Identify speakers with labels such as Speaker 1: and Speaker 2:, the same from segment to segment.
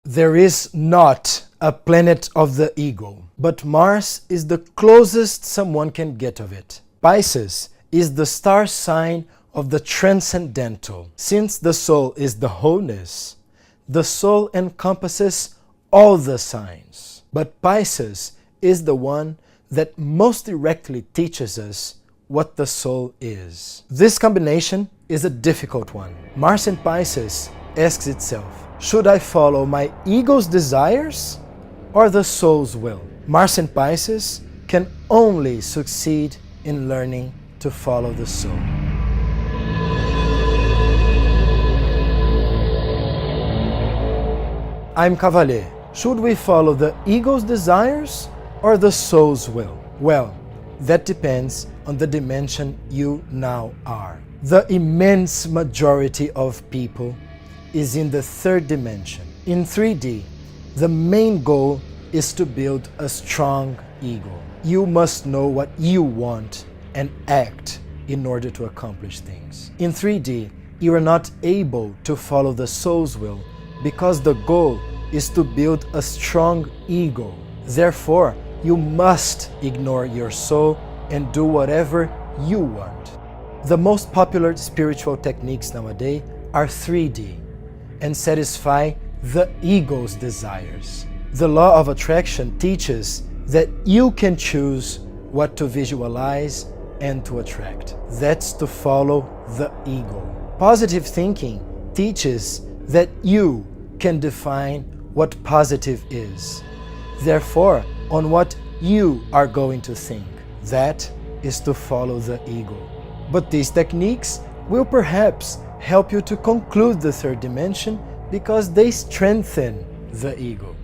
Speaker 1: There is not a planet of the ego, but Mars is the closest someone can get of it. Pisces is the star sign of the transcendental. Since the soul is the wholeness, the soul encompasses all the signs. But Pisces is the one that most directly teaches us what the soul is. This combination is a difficult one. Mars in Pisces asks itself, should I follow my ego's desires or the soul's will? Mars in Pisces can only succeed in learning to follow the soul. I'm Cavalher. Should we follow the ego's desires or the soul's will? Well, that depends on the dimension you now are. The immense majority of people is in the third dimension. In 3D, the main goal is to build a strong ego. You must know what you want and act in order to accomplish things. In 3D, you are not able to follow the soul's will because the goal is to build a strong ego. Therefore, you must ignore your soul and do whatever you want. The most popular spiritual techniques nowadays are 3D and satisfy the ego's desires. The law of attraction teaches that you can choose what to visualize and to attract. That's to follow the ego. Positive thinking teaches that you can define what positive is. Therefore, on what you are going to think. That is to follow the ego. But these techniques will perhaps help you to conclude the third dimension because they strengthen the ego.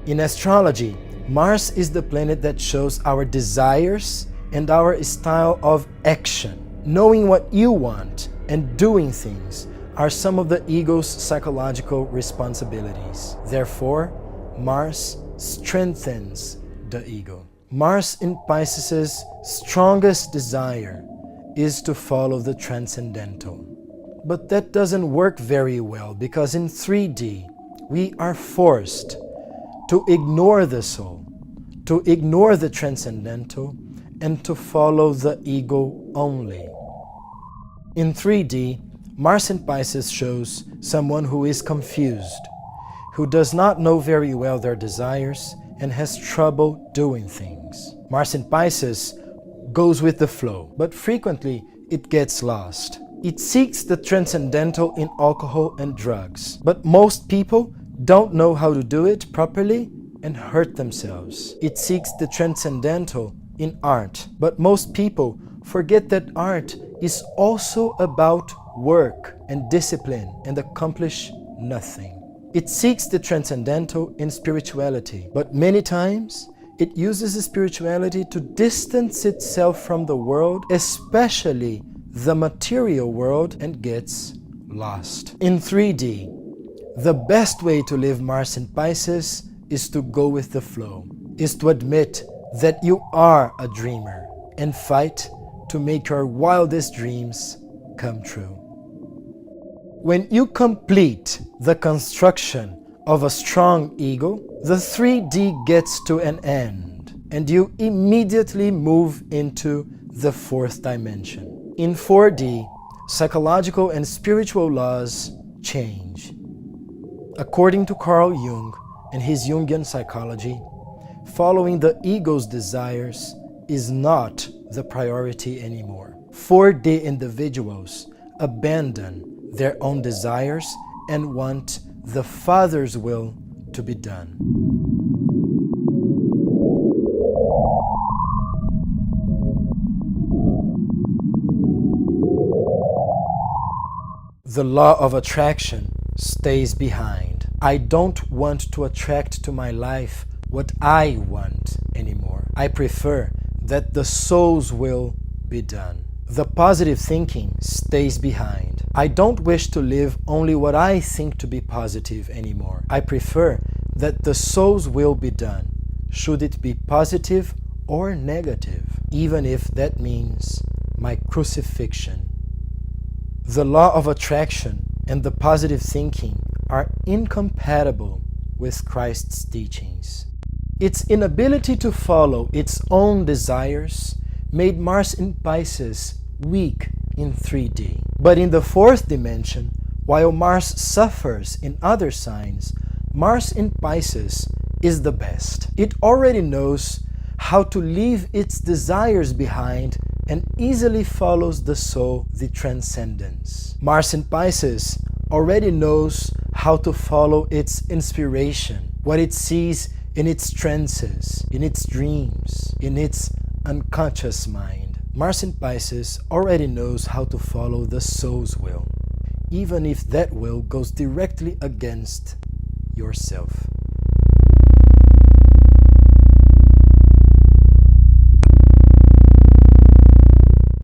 Speaker 1: In astrology, Mars is the planet that shows our desires and our style of action. Knowing what you want and doing things are some of the ego's psychological responsibilities. Therefore, Mars strengthens the ego. Mars in Pisces' strongest desire is to follow the transcendental. But that doesn't work very well because in 3D, we are forced to ignore the soul, to ignore the transcendental, and to follow the ego only. In 3D, Mars in Pisces shows someone who is confused, who does not know very well their desires and has trouble doing things. Mars in Pisces goes with the flow, but frequently it gets lost. It seeks the transcendental in alcohol and drugs, but most people don't know how to do it properly and hurt themselves. It seeks the transcendental in art, but most people forget that art is also about work and discipline and accomplish nothing. It seeks the transcendental in spirituality, but many times it uses spirituality to distance itself from the world, especially the material world, and gets lost. In 3D, the best way to live Mars in Pisces is to go with the flow, is to admit that you are a dreamer and fight to make your wildest dreams come true. When you complete the construction of a strong ego, the 3D gets to an end and you immediately move into the fourth dimension. In 4D, psychological and spiritual laws change. According to Carl Jung and his Jungian psychology, following the ego's desires is not the priority anymore. 4D individuals abandon their own desires and want the Father's will to be done. The law of attraction stays behind. I don't want to attract to my life what I want anymore. I prefer that the soul's will be done. The positive thinking stays behind. I don't wish to live only what I think to be positive anymore. I prefer that the soul's will be done, should it be positive or negative, even if that means my crucifixion. The law of attraction and the positive thinking are incompatible with Christ's teachings. Its inability to follow its own desires made Mars in Pisces weak in 3D. But in the fourth dimension, while Mars suffers in other signs, Mars in Pisces is the best. It already knows how to leave its desires behind and easily follows the soul, the transcendence. Mars in Pisces already knows how to follow its inspiration, what it sees in its trances, in its dreams, in its unconscious mind. Mars in Pisces already knows how to follow the soul's will, even if that will goes directly against yourself.